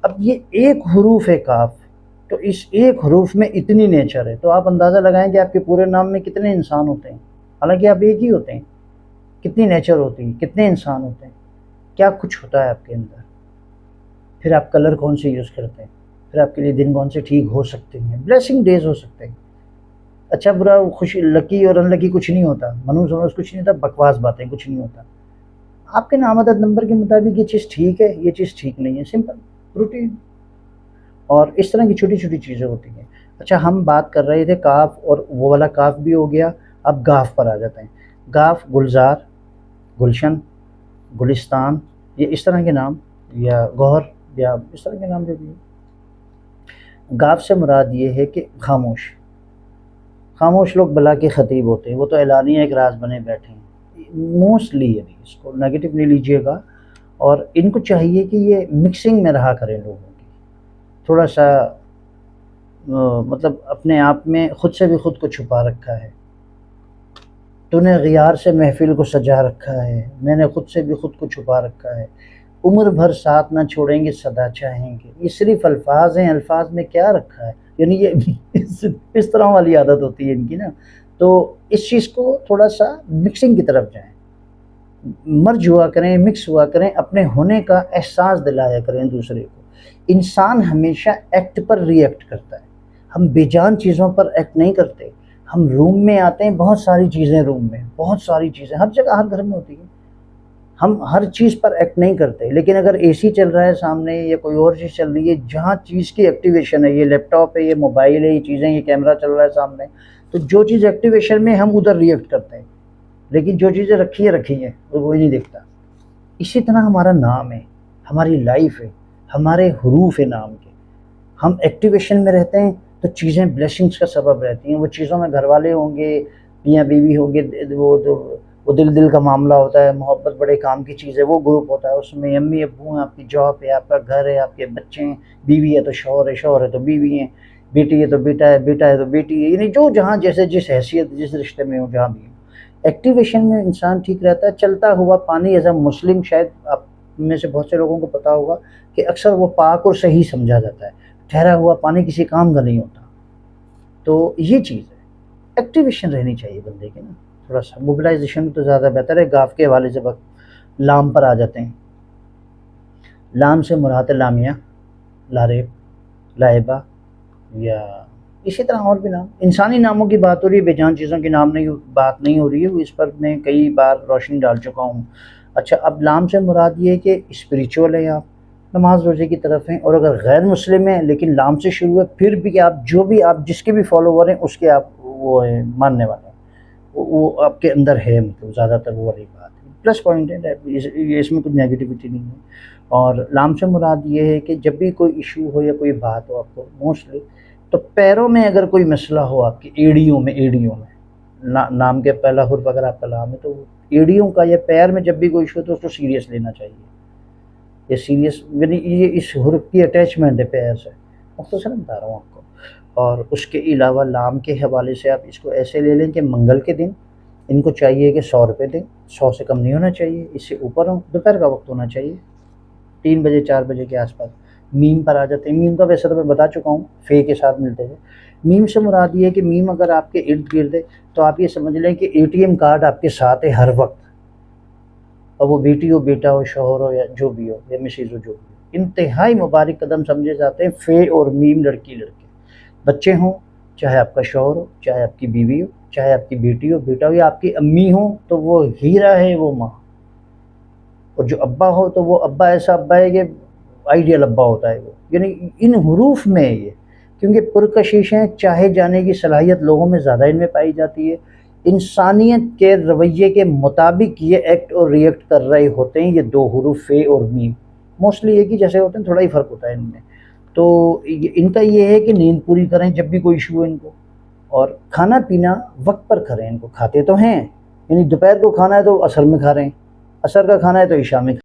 اب یہ ایک حروف ہے کاف، تو اس ایک حروف میں اتنی نیچر ہے، تو آپ اندازہ لگائیں کہ آپ کے پورے نام میں کتنے انسان ہوتے ہیں، حالانکہ آپ ایک ہی ہوتے ہیں، کتنی نیچر ہوتی ہے، کتنے انسان ہوتے ہیں، کیا کچھ ہوتا ہے آپ کے اندر۔ پھر آپ کلر کون سے یوز کرتے ہیں، پھر آپ کے لیے دن کون سے ٹھیک ہو سکتے ہیں، بلیسنگ ڈیز ہو سکتے ہیں، اچھا برا خوش لکی اور ان لکی کچھ نہیں ہوتا، منوس ونوس کچھ نہیں ہوتا، بکواس باتیں کچھ نہیں ہوتا۔ آپ کے نام عدد نمبر کے مطابق یہ چیز ٹھیک ہے، یہ چیز ٹھیک نہیں ہے، سمپل روٹین۔ اور اس طرح کی چھوٹی چھوٹی چیزیں ہوتی ہیں۔ اچھا ہم بات کر رہے تھے کاف، اور وہ والا کاف بھی ہو گیا، اب گاف پر آ جاتے ہیں۔ گاف گلزار، گلشن، گلستان، یہ اس طرح کے نام، یا گوہر، یا اس طرح کے نام جو بھی ہیں۔ گاف سے مراد یہ ہے کہ خاموش، خاموش لوگ بلا کے خطیب ہوتے ہیں، وہ تو اعلانیہ ایک راز بنے بیٹھے ہیں، موسٹلی یعنی اس کو نیگیٹو نہیں لیجیے گا، اور ان کو چاہیے کہ یہ مکسنگ میں رہا کریں لوگوں کی، تھوڑا سا مطلب اپنے آپ میں خود سے بھی خود کو چھپا رکھا ہے۔ تو نے غیار سے محفل کو سجا رکھا ہے، میں نے خود سے بھی خود کو چھپا رکھا ہے، عمر بھر ساتھ نہ چھوڑیں گے سدا چاہیں گے۔ یہ صرف الفاظ ہیں، الفاظ میں کیا رکھا ہے، یعنی یہ اس طرح والی عادت ہوتی ہے ان کی نا۔ تو اس چیز کو تھوڑا سا مکسنگ کی طرف جائیں، مرج ہوا کریں، مکس ہوا کریں، اپنے ہونے کا احساس دلایا کریں دوسرے کو۔ انسان ہمیشہ ایکٹ پر ری ایکٹ کرتا ہے، ہم بے جان چیزوں پر ایکٹ نہیں کرتے۔ ہم روم میں آتے ہیں، بہت ساری چیزیں روم میں، بہت ساری چیزیں ہر جگہ ہر گھر میں ہوتی ہیں، ہم ہر چیز پر ایکٹ نہیں کرتے۔ لیکن اگر اے سی چل رہا ہے سامنے، یا کوئی اور چیز چل رہی ہے جہاں چیز کی ایکٹیویشن ہے، یہ لیپ ٹاپ ہے، یہ موبائل ہے، یہ چیزیں، یہ کیمرہ چل رہا ہے سامنے، تو جو چیز ایکٹیویشن میں ہم ادھر ری ایکٹ کرتے ہیں، لیکن جو چیزیں رکھی ہیں وہ کوئی نہیں دیکھتا۔ اسی طرح ہمارا نام ہے، ہماری لائف ہے، ہمارے حروف ہے نام کے، ہم ایکٹیویشن میں رہتے ہیں تو چیزیں بلیسنگز کا سبب رہتی ہیں۔ وہ چیزوں میں گھر والے ہوں گے، میاں بیوی ہوں گے، وہ دل کا معاملہ ہوتا ہے، محبت بڑے کام کی چیز ہے، وہ گروپ ہوتا ہے، اس میں امی ابو ہیں، آپ کی جاب ہے، آپ کا گھر ہے، آپ کے بچے ہیں، بیوی ہے تو شوہر ہے، شوہر ہے تو بیوی ہیں، بیٹی ہے تو بیٹا ہے، بیٹا ہے تو بیٹی ہے، یعنی جو جہاں جیسے جس حیثیت جس رشتے میں ہو جہاں بھی ہو، ایکٹیویشن میں انسان ٹھیک رہتا ہے۔ چلتا ہوا پانی ایز اے مسلم، شاید آپ میں سے بہت سے لوگوں کو پتا ہوگا کہ اکثر وہ پاک اور صحیح سمجھا جاتا ہے، ٹھہرا ہوا پانی کسی کام کا نہیں ہوتا۔ تو یہ چیز ہے، ایکٹیویشن رہنی چاہیے بندے کی نا، تھوڑا سا موبلائزیشن تو زیادہ بہتر ہے۔ گاف کے حوالے سے وقت لام پر آ جاتے ہیں۔ لام سے مراد لامیہ، لاریب، لائبہ، یا اسی طرح اور بھی نام، انسانی ناموں کی بات ہو رہی ہے، بے جان چیزوں کے نام نہیں بات نہیں ہو رہی ہے، اس پر میں کئی بار روشنی ڈال چکا ہوں۔ اچھا اب لام سے مراد یہ ہے کہ اسپریچول ہیں آپ، نماز روزے کی طرف ہیں، اور اگر غیر مسلم ہیں لیکن لام سے شروع ہے، پھر بھی آپ جو بھی آپ جس کے بھی فالوور ہیں اس کے آپ وہ ہیں ماننے والے ہیں، وہ آپ کے اندر ہے، مطلب زیادہ تر وہ والی بات ہے، پلس پوائنٹ ہے، اس میں کچھ نیگیٹیوٹی نہیں ہے۔ اور لام سے مراد یہ ہے کہ جب بھی کوئی ایشو ہو یا کوئی بات ہو آپ کو موسٹلی، تو پیروں میں اگر کوئی مسئلہ ہو، آپ کی ایڑیوں میں نام کے پہلا حرف اگر آپ کا لام ہے تو ایڑیوں کا یا پیر میں جب بھی کوئی ایشو ہو تو اس کو سیریس لینا چاہیے، یہ سیریس یعنی یہ اس حرف کی اٹیچمنٹ ہے پیر سے، مختصراً بتا رہا ہوں آپ کو۔ اور اس کے علاوہ لام کے حوالے سے آپ اس کو ایسے لے لیں کہ منگل کے دن ان کو چاہیے کہ 100 روپے دیں، 100 سے کم نہیں ہونا چاہیے، اس سے اوپر ہو، دوپہر کا وقت ہونا چاہیے، 3 بجے 4 بجے کے آس پاس۔ میم پر آ جاتے ہیں، میم کا ویسے تو میں بتا چکا ہوں، فے کے ساتھ ملتے ہیں۔ میم سے مراد یہ ہے کہ میم اگر آپ کے ارد گرد ہے تو آپ یہ سمجھ لیں کہ اے ٹی ایم کارڈ آپ کے ساتھ ہے ہر وقت، اور وہ بیٹی ہو، بیٹا ہو، شوہر ہو، یا جو بھی ہو، یا مسز ہو، جو بھی ہو، انتہائی مبارک قدم سمجھے جاتے ہیں فے اور میم، لڑکی لڑکے، بچے ہوں، چاہے آپ کا شوہر ہو، چاہے آپ کی بیوی ہو، چاہے آپ کی بیٹی ہو، بیٹا ہو، یا آپ کی امی ہو تو وہ ہیرا ہے، وہ ماں، اور جو ابا ہو تو وہ ابا ایسا ابا ہے کہ آئیڈیل ابا ہوتا ہے وہ، یعنی ان حروف میں ہے یہ، کیونکہ پرکششیں چاہے جانے کی صلاحیت لوگوں میں زیادہ ان میں پائی جاتی ہے، انسانیت کے رویے کے مطابق یہ ایکٹ اور ری ایکٹ کر رہے ہوتے ہیں، یہ دو حروف فے اور میم موسٹلی ایک ہی جیسے ہوتے ہیں، تھوڑا ہی فرق ہوتا ہے ان میں۔ تو ان کا یہ ہے کہ نیند پوری کریں جب بھی کوئی ایشو ہے ان کو، اور کھانا پینا وقت پر کریں، ان کو کھاتے تو ہیں، یعنی دوپہر کو کھانا ہے تو عصر میں کھا رہے ہیں، عصر کا کھانا ہے تو عشاء میں